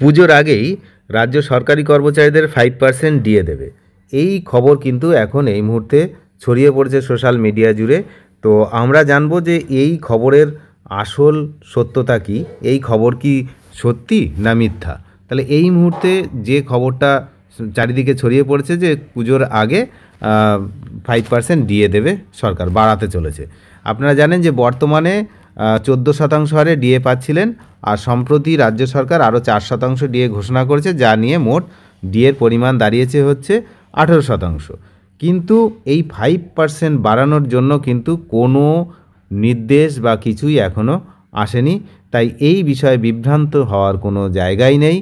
পুজোর আগেই রাজ্য সরকারি কর্মচারীদের 5% ডিএ দেবে। এই খবর কিন্তু এখন এই মুহূর্তে ছড়িয়ে পড়েছে সোশ্যাল মিডিয়া জুড়ে। তো আমরা জানবো যে এই খবরের আসল সত্যতা কি, এই খবর কি সত্যি না মিথ্যা। তাহলে এই মুহূর্তে যে খবরটা চারিদিকে ছড়িয়ে পড়েছে যে পুজোর আগে 5% ডিএ দেবে সরকার, বাড়াতে চলেছে। আপনারা জানেন যে বর্তমানে 14% হারে ডিএ পাচ্ছিলেন, আর সম্প্রতি রাজ্য সরকার আরও 4% ডিএ ঘোষণা করেছে, যা নিয়ে মোট ডিএর পরিমাণ দাঁড়িয়েছে হচ্ছে 18%। কিন্তু এই 5% বাড়ানোর জন্য কিন্তু কোনো নির্দেশ বা কিছুই এখনও আসেনি। তাই এই বিষয়ে বিভ্রান্ত হওয়ার কোনো জায়গাই নেই।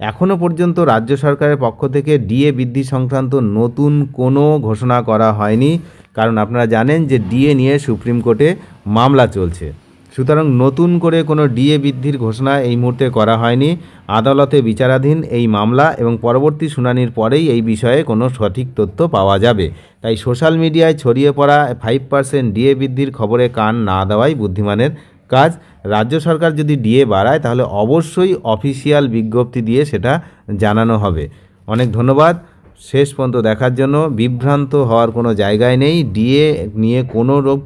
এখনও পর্যন্ত রাজ্য সরকারের পক্ষ থেকে ডিএ বৃদ্ধি সংক্রান্ত নতুন কোনো ঘোষণা করা হয়নি, কারণ আপনারা জানেন যে ডিএ নিয়ে সুপ্রিম কোর্টে মামলা চলছে। সুতরাং নতুন করে কোনো ডিএ বৃদ্ধির ঘোষণা এই মুহূর্তে করা হয়নি। আদালতে বিচারাধীন এই মামলা এবং পরবর্তী শুনানির পরেই এই বিষয়ে কোনো সঠিক তথ্য পাওয়া যাবে। তাই সোশ্যাল মিডিয়ায় ছড়িয়ে পড়া 5% ডিএ বৃদ্ধির খবরে কান না দেওয়াই বুদ্ধিমানের কাজ। রাজ্য সরকার যদি ডিএ বাড়ায় তাহলে অবশ্যই অফিসিয়াল বিজ্ঞপ্তি দিয়ে সেটা জানানো হবে। অনেক ধন্যবাদ শেষ পর্যন্ত দেখার জন্য। বিভ্রান্ত হওয়ার কোনো জায়গায় নেই, ডিএ নিয়ে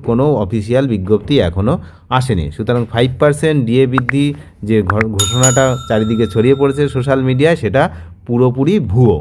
কোনো অফিসিয়াল বিজ্ঞপ্তি এখনও আসেনি। সুতরাং 5% ডিএ বৃদ্ধি যে ঘোষণাটা চারিদিকে ছড়িয়ে পড়েছে সোশ্যাল মিডিয়ায়, সেটা পুরোপুরি ভুয়ো।